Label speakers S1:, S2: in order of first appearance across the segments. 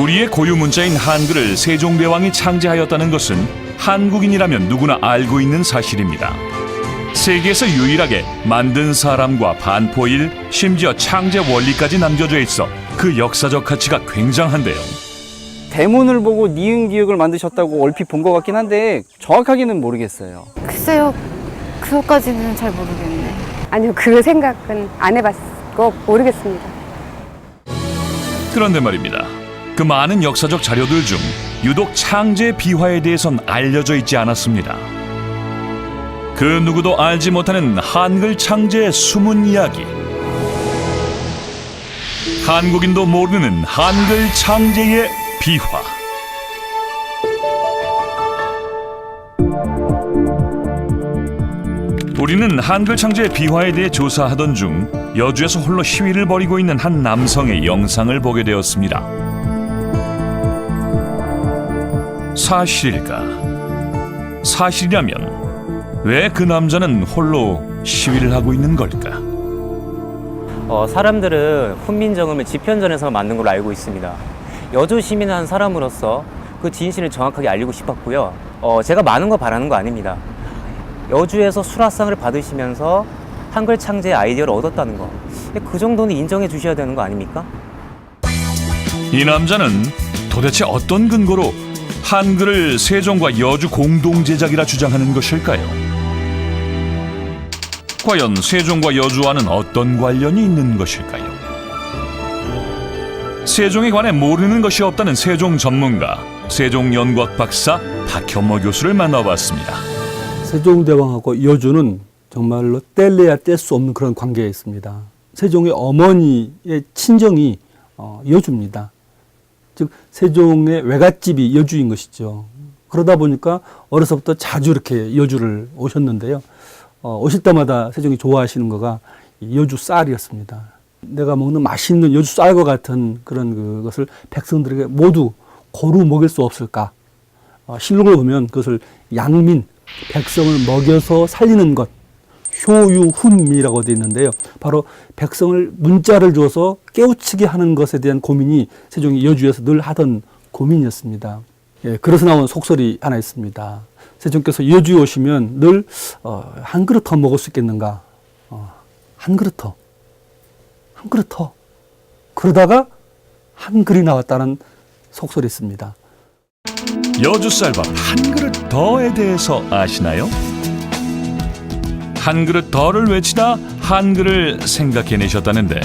S1: 우리의 고유 문자인 한글을 세종대왕이 창제하였다는 것은 한국인이라면 누구나 알고 있는 사실입니다. 세계에서 유일하게 만든 사람과 반포일, 심지어 창제 원리까지 남겨져 있어 그 역사적 가치가 굉장한데요.
S2: 대문을 보고 니은 기역을 만드셨다고 얼핏 본 것 같긴 한데 정확하게는 모르겠어요.
S3: 글쎄요, 그것까지는 잘 모르겠네.
S4: 아니요, 그 생각은 안 해봤고 모르겠습니다.
S1: 그런데 말입니다. 그 많은 역사적 자료들 중 유독 창제 비화에 대해선 알려져 있지 않았습니다. 그 누구도 알지 못하는 한글 창제의 숨은 이야기. 한국인도 모르는 한글 창제의 비화. 우리는 한글 창제의 비화에 대해 조사하던 중 여주에서 홀로 시위를 벌이고 있는 한 남성의 영상을 보게 되었습니다. 사실일까? 사실이라면 왜 그 남자는 홀로 시위를 하고 있는 걸까?
S5: 사람들은 훈민정음을 집현전에서 만든 걸로 알고 있습니다. 여주 시민의 한 사람으로서 그 진실을 정확하게 알리고 싶었고요. 제가 많은 거 바라는 거 아닙니다. 여주에서 수라상을 받으시면서 한글 창제의 아이디어를 얻었다는 거, 그 정도는 인정해 주셔야 되는 거 아닙니까?
S1: 이 남자는 도대체 어떤 근거로 한글을 세종과 여주 공동 제작이라 주장하는 것일까요? 과연 세종과 여주와는 어떤 관련이 있는 것일까요? 세종에 관해 모르는 것이 없다는 세종 전문가, 세종연구학 박사 박현모 교수를 만나봤습니다.
S6: 세종대왕하고 여주는 정말로 뗄래야 뗄 수 없는 그런 관계에 있습니다. 세종의 어머니의 친정이 여주입니다. 즉 세종의 외갓집이 여주인 것이죠. 그러다 보니까 어려서부터 자주 이렇게 여주를 오셨는데요. 오실 때마다 세종이 좋아하시는 거가 여주 쌀이었습니다. 내가 먹는 맛있는 여주 쌀과 같은 그런 그것을 백성들에게 모두 고루 먹일 수 없을까? 실록을 보면 그것을 양민, 백성을 먹여서 살리는 것, 효유훈미라고 되어 있는데요. 바로 백성을 문자를 줘서 깨우치게 하는 것에 대한 고민이 세종이 여주에서 늘 하던 고민이었습니다. 예, 그래서 나온 속설이 하나 있습니다. 세종께서 여주에 오시면 늘 한 그릇 더 먹을 수 있겠는가? 한 그릇 더. 한 그릇 더. 그러다가 한 그릇이 나왔다는 속설이 있습니다.
S1: 여주 쌀밥 한 그릇 더에 대해서 아시나요? 한 그릇 더를 외치다 한글을 생각해내셨다는데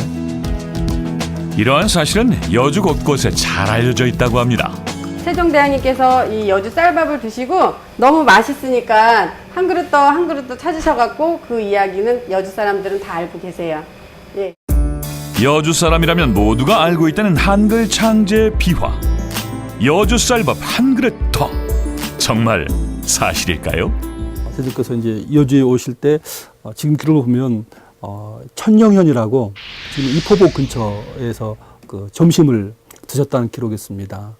S1: 이러한 사실은 여주 곳곳에 잘 알려져 있다고 합니다.
S4: 세종대왕님께서 이 여주 쌀밥을 드시고 너무 맛있으니까 한 그릇 더 찾으셔갖고 그 이야기는 여주 사람들은 다 알고 계세요. 예.
S1: 여주 사람이라면 모두가 알고 있다는 한글 창제 비화. 여주 쌀밥 한 그릇 더. 정말 사실일까요?
S6: 세종께서 이제 여주에 오실 때 지금 기록을 보면 천령현이라고 지금 이포복 근처에서 그 점심을 드셨다는 기록이 있습니다.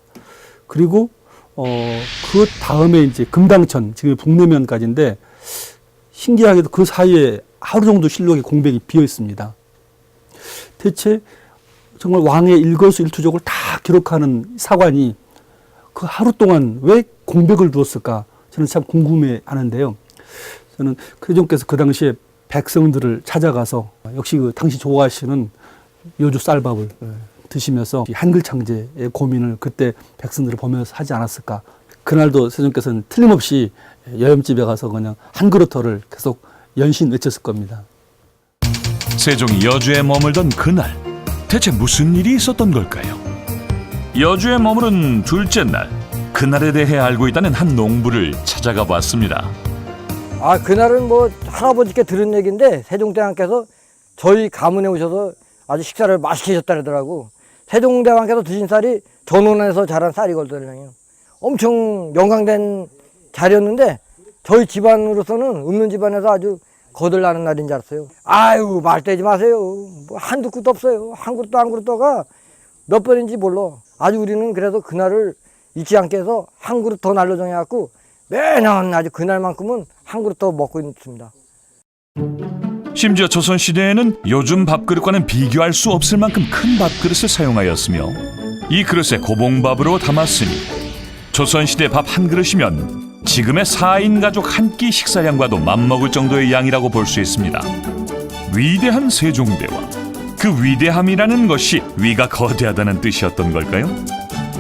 S6: 그리고 그 다음에 이제 금당천, 지금 북내면까지인데 신기하게도 그 사이에 하루 정도 실록의 공백이 비어 있습니다. 대체 정말 왕의 일거수일투족을 다 기록하는 사관이 그 하루 동안 왜 공백을 두었을까? 저는 참 궁금해하는데요. 저는 세종께서 그 당시에 백성들을 찾아가서 역시 그 당시 좋아하시는 여주 쌀밥을 드시면서 한글 창제의 고민을 그때 백성들을 보면서 하지 않았을까. 그날도 세종께서는 틀림없이 여염집에 가서 그냥 한 그릇터를 계속 연신 외쳤을 겁니다.
S1: 세종이 여주에 머물던 그날 대체 무슨 일이 있었던 걸까요? 여주에 머무른 둘째 날, 그날에 대해 알고 있다는 한 농부를 찾아가 봤습니다.
S7: 그날은 뭐 할아버지께 들은 얘기인데 세종대왕께서 저희 가문에 오셔서 아주 식사를 맛있게 하셨다더라고. 세종대왕께서 드신 쌀이 전원에서 자란 쌀이거든요. 엄청 영광된 자리였는데 저희 집안으로서는 없는 집안에서 아주 거들나는 날인 줄 알았어요. 아유, 말 떼지 마세요. 뭐 한두 끗도 없어요. 한 그릇도가 몇 번인지 몰라. 아주 우리는 그래서 그날을 잊지 않게 해서 한 그릇 더 날로 정해갖고 매년 아주 그날만큼은 한 그릇 더 먹고 있습니다.
S1: 심지어 조선시대에는 요즘 밥그릇과는 비교할 수 없을 만큼 큰 밥그릇을 사용하였으며 이 그릇에 고봉밥으로 담았으니 조선시대 밥 한 그릇이면 지금의 4인 가족 한 끼 식사량과도 맞먹을 정도의 양이라고 볼 수 있습니다. 위대한 세종대왕. 그 위대함이라는 것이 위가 거대하다는 뜻이었던 걸까요?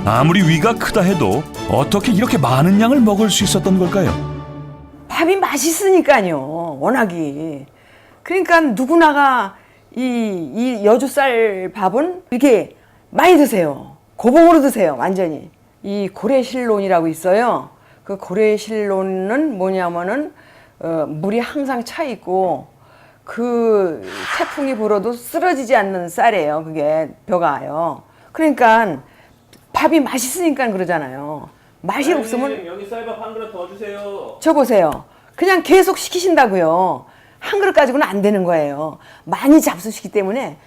S1: 아무리 위가 크다 해도 어떻게 이렇게 많은 양을 먹을 수 있었던 걸까요?
S8: 밥이 맛있으니까요. 워낙이. 그러니까 누구나가 이 여주쌀 밥은 이렇게 많이 드세요. 고봉으로 드세요. 완전히. 이 고래실론이라고 있어요. 그 고래실론은 뭐냐면은 물이 항상 차 있고 그 태풍이 불어도 쓰러지지 않는 쌀이에요. 그게 벼가요. 그러니까 밥이 맛있으니까 그러잖아요. 맛이 없으면
S5: 여기 쌀밥 한 그릇 더 주세요.
S8: 저 보세요. 그냥 계속 시키신다고요. 한 그릇 가지고는 안 되는 거예요. 많이 잡수시기 때문에.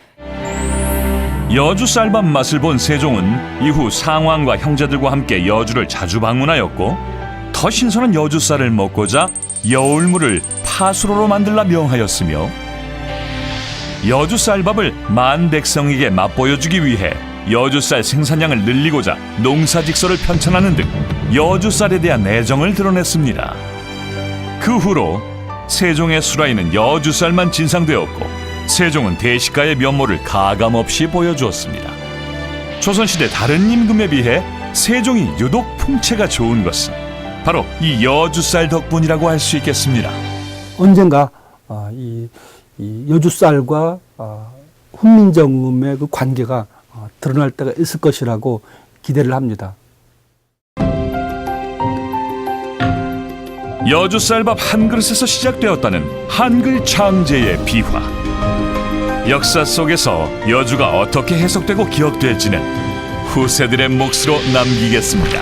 S1: 여주 쌀밥 맛을 본 세종은 이후 상왕과 형제들과 함께 여주를 자주 방문하였고 더 신선한 여주 쌀을 먹고자 여울물을 파수로로 만들라 명하였으며 여주 쌀밥을 만 백성에게 맛보여주기 위해 여주 쌀 생산량을 늘리고자 농사직서를 편찬하는 등 여주 쌀에 대한 애정을 드러냈습니다. 그 후로 세종의 수라에는 여주 쌀만 진상되었고 세종은 대식가의 면모를 가감없이 보여주었습니다. 조선시대 다른 임금에 비해 세종이 유독 풍채가 좋은 것은 바로 이 여주쌀 덕분이라고 할 수 있겠습니다.
S6: 언젠가 이 여주쌀과 훈민정음의 그 관계가 드러날 때가 있을 것이라고 기대를 합니다.
S1: 여주쌀밥 한 그릇에서 시작되었다는 한글 창제의 비화. 역사 속에서 여주가 어떻게 해석되고 기억될지는 후세들의 몫으로 남기겠습니다.